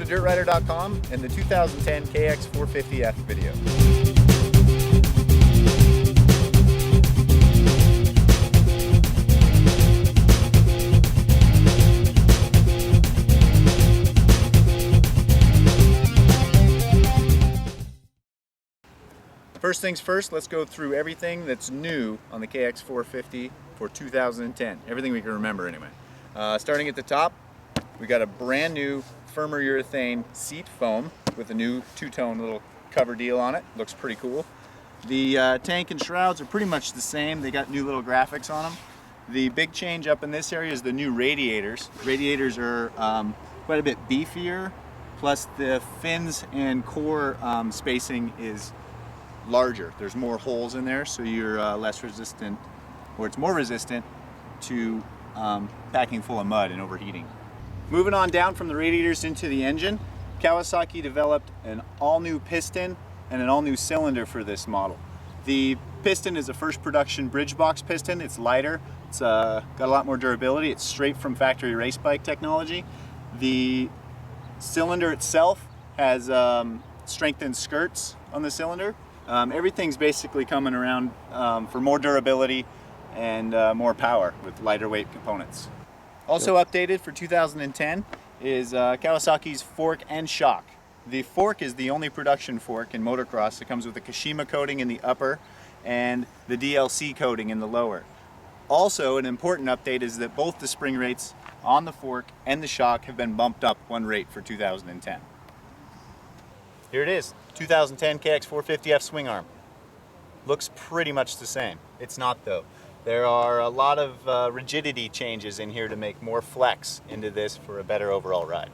dirtrider.com and the 2010 KX450F video. First things first, let's go through everything that's new on the KX450 for 2010. Everything we can remember anyway. Starting at the top, we got a brand new firmer urethane seat foam with a new two-tone little cover deal on it. Looks pretty cool. The tank and shrouds are pretty much the same. They got new little graphics on them. The big change up in this area is the new radiators. Radiators are quite a bit beefier, plus the fins and core spacing is larger. There's more holes in there, so you're less resistant, or it's more resistant to packing full of mud and overheating. Moving on down from the radiators into the engine, Kawasaki developed an all-new piston and an all-new cylinder for this model. The piston is a first production bridge box piston. It's lighter, it's got a lot more durability. It's straight from factory race bike technology. The cylinder itself has strengthened skirts on the cylinder. Everything's basically coming around for more durability and more power with lighter weight components. Also updated for 2010 is Kawasaki's fork and shock. The fork is the only production fork in motocross. It comes with a Kashima coating in the upper and the DLC coating in the lower. Also, an important update is that both the spring rates on the fork and the shock have been bumped up one rate for 2010. Here it is, 2010 KX450F swing arm. Looks pretty much the same. It's not though. There are a lot of rigidity changes in here to make more flex into this for a better overall ride.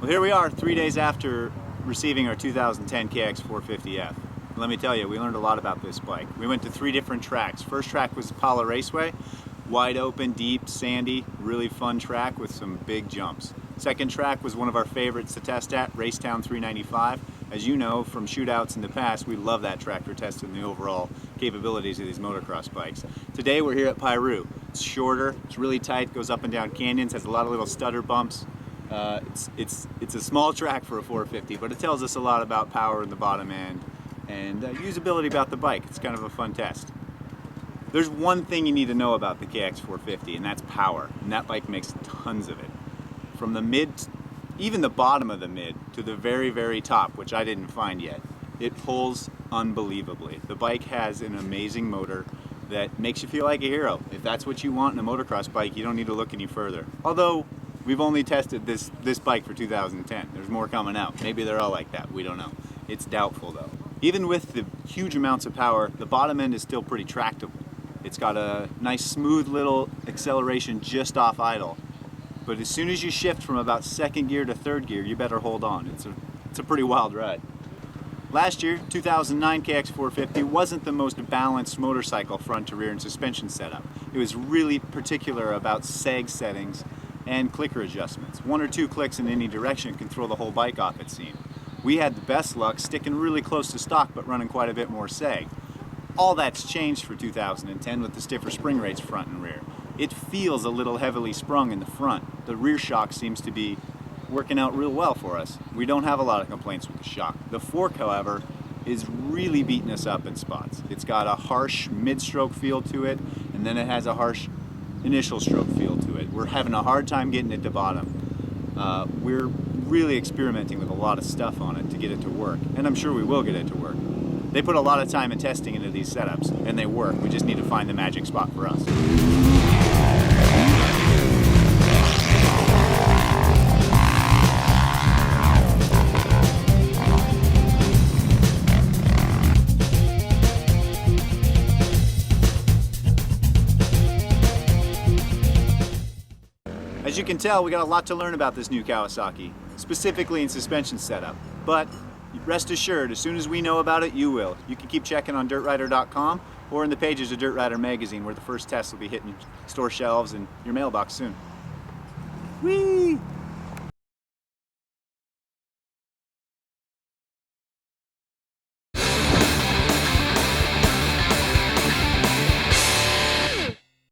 Here we are 3 days after receiving our 2010 KX450F. Let me tell you, we learned a lot about this bike. We went to 3 different tracks. First track was Pala Raceway, wide open, deep, sandy, really fun track with some big jumps. Second track was one of our favorites to test at, Racetown 395. As you know from shootouts in the past, we love that track for testing the overall capabilities of these motocross bikes. Today we're here at Piru. It's shorter, it's really tight, goes up and down canyons, has a lot of little stutter bumps. It's a small track for a 450, but it tells us a lot about power in the bottom end and usability about the bike. It's kind of a fun test. There's one thing you need to know about the KX450, and that's power, and that bike makes tons of it. From the mid, even the bottom of the mid, to the very, very top, which I didn't find yet, it pulls unbelievably. The bike has an amazing motor that makes you feel like a hero. If that's what you want in a motocross bike, you don't need to look any further. Although, we've only tested this bike for 2010. There's more coming out. Maybe they're all like that. We don't know. It's doubtful though. Even with the huge amounts of power, the bottom end is still pretty tractable. It's got a nice smooth little acceleration just off idle. But as soon as you shift from about second gear to third gear, you better hold on. It's a pretty wild ride. Last year, 2009 KX450 wasn't the most balanced motorcycle front to rear and suspension setup. It was really particular about sag settings and clicker adjustments. 1 or 2 clicks in any direction can throw the whole bike off its seam. We had the best luck sticking really close to stock but running quite a bit more sag. All that's changed for 2010 with the stiffer spring rates front and rear. It feels a little heavily sprung in the front. The rear shock seems to be working out real well for us. We don't have a lot of complaints with the shock. The fork, however, is really beating us up in spots. It's got a harsh mid-stroke feel to it, and then it has a harsh initial stroke feel to it. We're having a hard time getting it to bottom. We're really experimenting with a lot of stuff on it to get it to work, and I'm sure we will get it to work. They put a lot of time and testing into these setups, and they work. We just need to find the magic spot for us. As you can tell, we got a lot to learn about this new Kawasaki, specifically in suspension setup, but Rest assured, as soon as we know about it, you will. You can keep checking on DirtRider.com or in the pages of Dirt Rider magazine, where the first tests will be hitting store shelves and your mailbox soon. Whee!